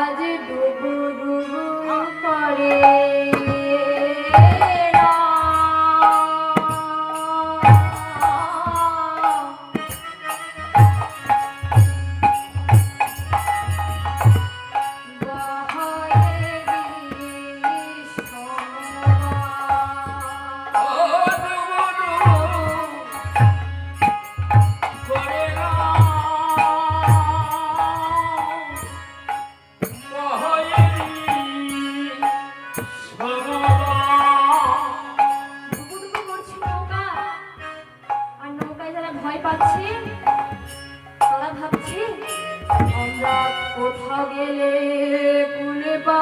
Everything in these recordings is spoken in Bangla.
আজ ডুবু ডুবু করে কোথাও গেলে কুলে পা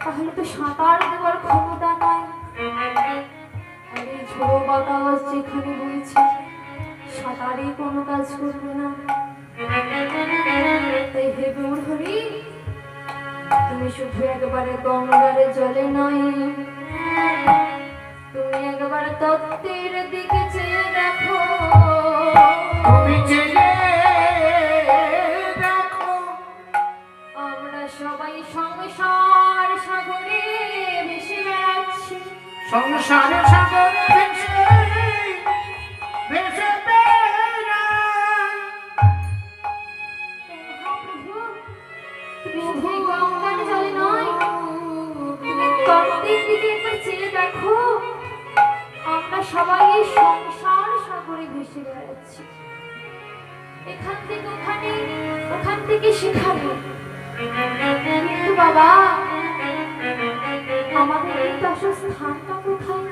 তাহলে তো সাঁতার দেওয়ার ক্ষমতা নাই। আরে ঝোড়ো বাতাস যেখানে বইছে সাঁতারে কোনো কাজ করবে না। তাই হে গৌরহরি, তুমি শুধু একবারে গঙ্গার জলে নয়, তুমি একবার তত্ত্বের দিকে চেয়ে দেখো। তুমি আমরা সবাই সংসার সাগরে ভেসে বেড়াচ্ছি। সংসার সাগরে ভেসে তুমি গঙ্গার জলে নয়, তুমি তত্ত্বের দিকে একবার চেয়ে দেখো। আমরা সবাই সংসার সাগরে ভেসে বেড়াচ্ছি, এখান থেকে ওখানে, ওখান থেকে সেখানে। কিন্তু বাবা, আমাদের এই আসল স্থানটা কোথায়?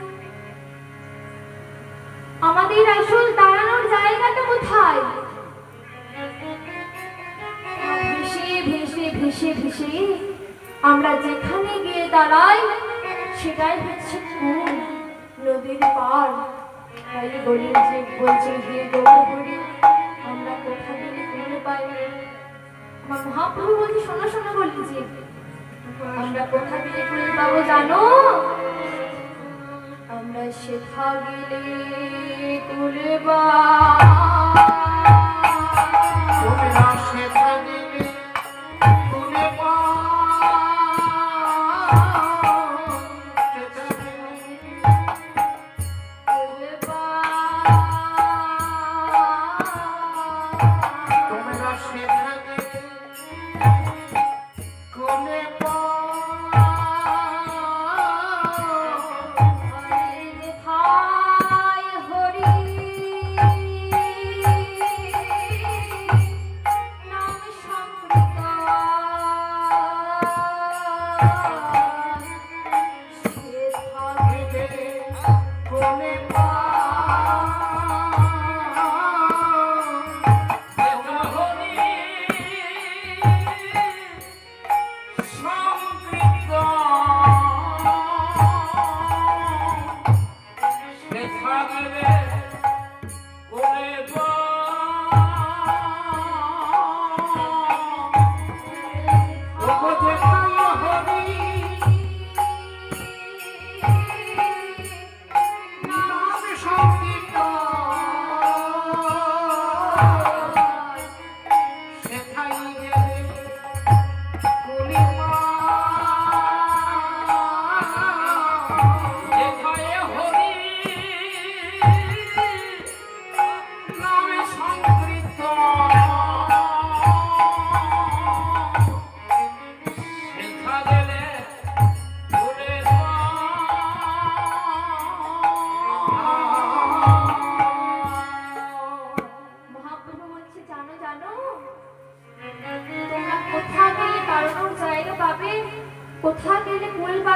আমাদের আসল দাঁড়ানোর জায়গাটা কোথায়? ভেসে ভেসে ভেসে ভেসে আমরা যেখানে গিয়ে দাঁড়াই সেটাই হচ্ছে কোন নদীর পার। তাই বলি যে বলছে হে গৌরহরি, আমরা কোথা গেলে কোন পাই? আমার মহাপ্রভু বলছে শোনা শোনা বলি যে আমরা কোথা গেলে কোন পাবো জানো? আমরা সেথা গেলে কুলে বা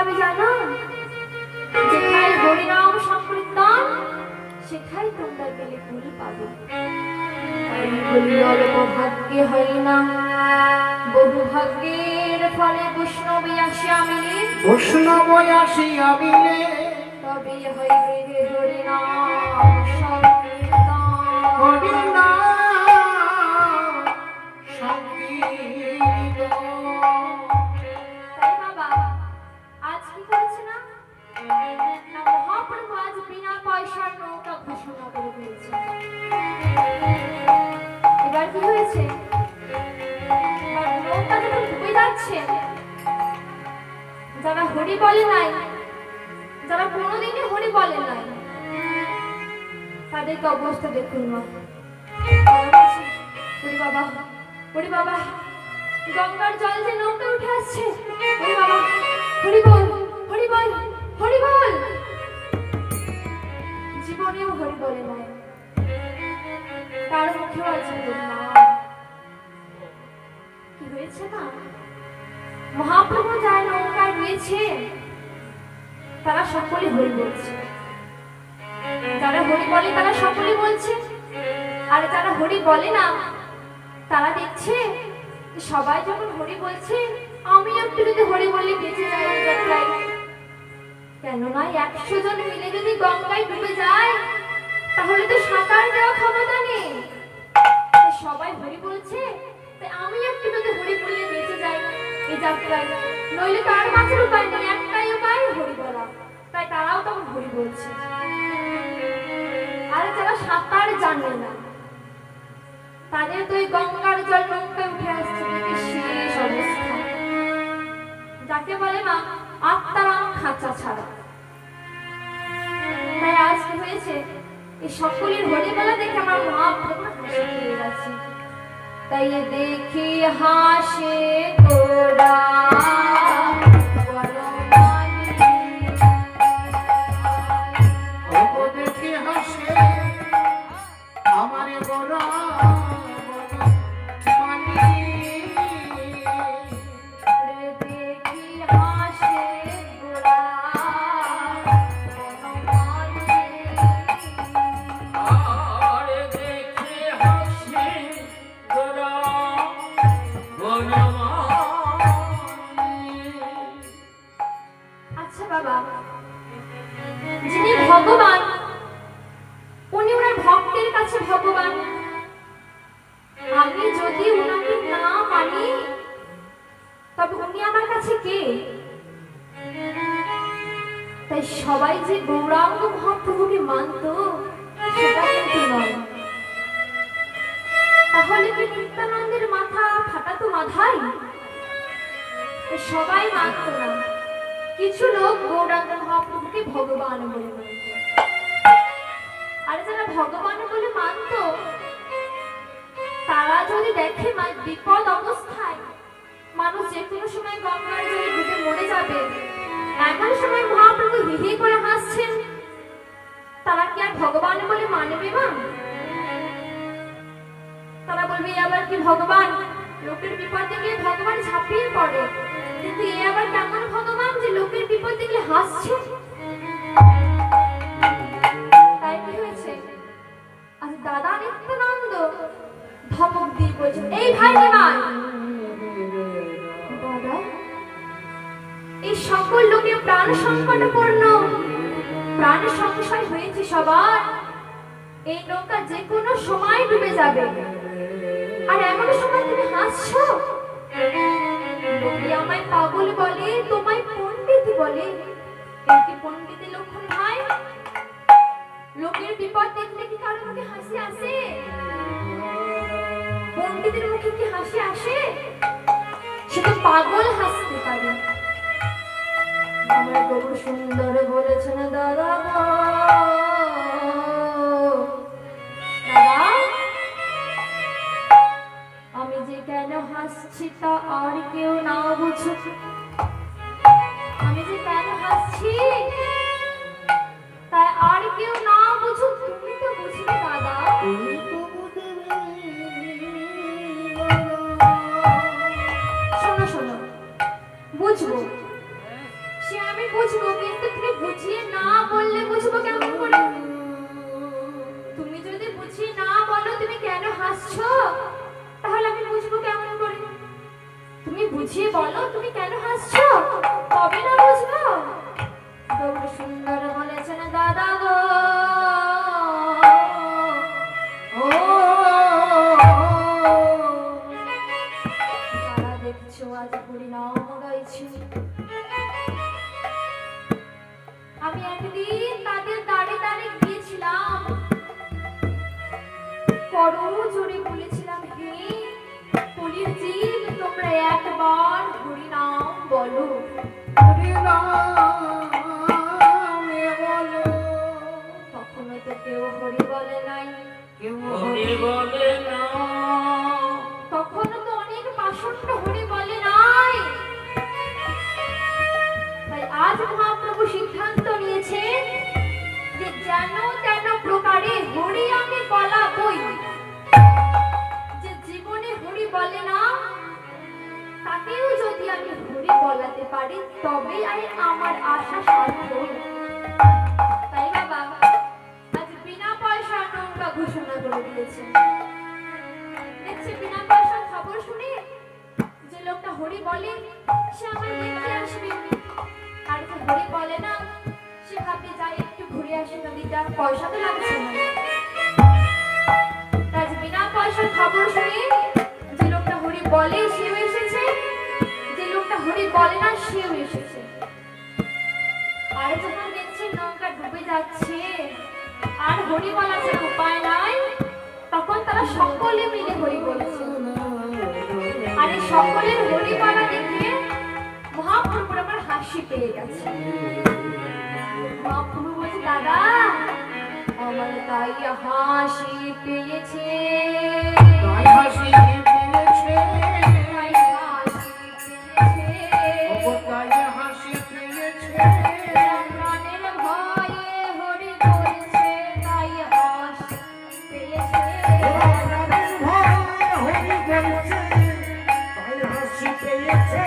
পাবে জানো? যেখানে হরিনাম সংকীর্তন সেখানে তোমরা গেলে কুল পাবে। এই বলি অল্প ভাগ্যে হয় না, বহু ভাগ্যের ফলে বৈষ্ণবী আসিয়া মিলে, বৈষ্ণব আসিয়া মিলে, তবে হইবে হরিনাম সংকীর্তন। হরিনাম সংকীর্তন। তাই বাবা আজ কি করেছে না, না মহাপ্রভু আজ বিনা পয়সার নৌকা ঘোষণা করে দিয়েছে। এবার কি হয়েছে, এবার নৌকা যখন ডুবে যাচ্ছে, যারা হরি বলে নাই, যারা কোনোদিনই হরি বলে নাই, তাদেরকে অবস্থা দেখুন মা। হরি বাবা, হরি বাবা, গঙ্গার জল যে নৌকা উঠে আসছে, হরি বাবা, হরি বল, হরি বল, হরি বল। জীবনেও হরি বলে নাই, তার মুখেও আছে না। কি হয়েছে না, মহাপ্রভু যার নৌকায় রয়েছে তারা সকলে হরি বলছে। যারা হরি বলে তারা সকলে বলছে, আর যারা হরি বলে না তারা দেখছে সবাই যখন হরি বলছে, আমি একটু যদি হরি বলে বেঁচে যাই এই যাত্রায়। কেননা 100 জন মিলে যদি গঙ্গায় ডুবে যায় তাহলে তো সাঁতার দেওয়া ক্ষমতা নেই। সবাই হরি বলছে, তাই আমি একটু যদি হরি বলে বেঁচে যাই এই যাত্রায়, নইলে তো আর বাঁচার উপায় নেই, একটাই উপায় হরি বলা। তাই তারাও তখন হরি বলছে। আর যারা সাঁতার জানে না তাদের তো এই গঙ্গার জল নৌকায় উঠে আসছে দেখে শেষ অবস্থা, যাকে বলে না আত্মারাম খাঁচা ছাড়া। তাই আজ কি হয়েছে, এই সকলের হরিবেলা দেখে আমার মহাপ্রভু হাসি পেয়ে গেছে। তাই দেখি হাসে গোরা দেখি হাসে আমার গোরা আচ্ছা বাবা, যিনি ভগবান উনি ওনার ভক্তের কাছে ভগবান, আমি যদি উনাকে না মানি তবে উনি আমার কাছে কে? তাই সবাই যে গৌরাঙ্গ মহাপ্রভুকে মানত সেটা কিন্তু নয়। তাহলে কি নিত্যানন্দের মাথা ফাটাতো মাথায়? সবাই মানত না, কিছু লোক গৌরাঙ্গ মহাপ্রভুকে ভগবান বলে মানত। আর যারা ভগবান বলে মানত তারা যদি দেখে বিপদ অবস্থায় মানুষ যে কোনো সময় গঙ্গার জলে ডুবে মরে যাবে, এমন সময় মহাপ্রভু হি হি করে হাসছেন, তারা কি আর ভগবান বলে মানবে না? তারা বলবে আবার কি ভগবান, লোকের বিপদ দেখলে ভগবান ঝাঁপিয়ে পড়ে, কিন্তু এ আবার কেমন ভগবান যে লোকের বিপদ দেখলে হাসছে? তাই কি হয়েছে, আর দাদা নিত্যানন্দ ধমক দিয়ে বলছেন, এই ভাই বিমান দাদা, এই সকল লোকের প্রাণ সংকটপূর্ণ, প্রাণ সংশয় হয়েছে সবার, এই নৌকা যে কোনো সময় ডুবে যাবে, আর এমন সময় তুমি হাসছো? লোকে আমায় পাগল বলে, তোমায় পণ্ডিত বলে, এই কি পণ্ডিতের লক্ষণ ভাই? লোকের বিপদ দেখলে কি কারো মুখে হাসি আসে? পণ্ডিতের মুখে কি হাসি আসে? সে তো পাগল হাসতে পারে। আমার খুব সুন্দর বলেছেন দাদা, দাদা আমি যে কেন হাসছি তা আর কেউ না বুঝুক, আমি যে কেন হাসছি তাই আর কেউ না বুঝুক, তুমি তো বুঝবে দাদা। শোনো শোনো, বুঝবো সে আমি আমি বুঝবো, কিন্তু তুমি বুঝিয়ে না বললে বুঝবো কেমন করে? তুমি যদি বুঝিয়ে না বলো তুমি কেন হাসছো, তাহলে আমি বুঝবো কেমন করে? তুমি বুঝিয়ে বলো তুমি কেন হাসছো, তবে না বুঝবো। গৌর সুন্দর বলেছেন দাদা গো, ও যারা দেখছো আজ হরিনাম গাইছি, আমি একদিন তাদের দাঁড়ে দাঁড়ে গিয়েছিলাম, বড় জোরে বলেছিলাম, হে কলির জীব তোমরা একবার হরিনাম বলো। হরি নামে বলো। তখনও তো কেউ হরি বলে নাই, কেউ হরি বলে না। তখনও তো অনেক পাষণ্ড হরি বলে নাই। তাই আজ মহাপ্রভু সিদ্ধান্ত নিয়েছেন যে যেন তেন প্রকারে হরি আমি বলাবই। যে জীবনে হরি বলে না তাকেও যদি আমি হরি বলাতে পারি তবেই আমার আশা সার্থক। তাই বাবা আজ বিনা পয়সা নৌকা ঘোষণা করে দিয়েছে। দেখছি বিনা পয়সার খবর শুনে যে লোকটা হরি বলে সে আমার দেখতে আসবে, আর যে হরি বলে না সে ভাবে যাই একটু ঘুরে আসে নদীটা, পয়সা তো লাগছে না। আজ বিনা পয়সার খবর শুনে যে লোকটা হরি বলে সেও এসেছে, যে লোকটা হরি বলে না সেও এসেছে। আর যখন দেখছে নৌকা ডুবে যাচ্ছে আর হরি বলার যে উপায় নাই, তখন তারা সকলে মিলে হরি বলছে। আর এই সকলের হরি বলা দেখে মহাপ্রভুর আবার হাসি পেয়ে গেছে। মহাপ্রভু বলছে দাদা আমার তাই হাসি পেয়েছে, তাই হাসি পেয়েছে। তাই হাসি পেয়েছে, ও তাই হাসি পেয়েছে। প্রাণের ভয়ে হরি বলছে তাই হাসি পেয়েছে। ও প্রাণের ভয়ে হরি বলছে, তাই হাসি পেয়েছে।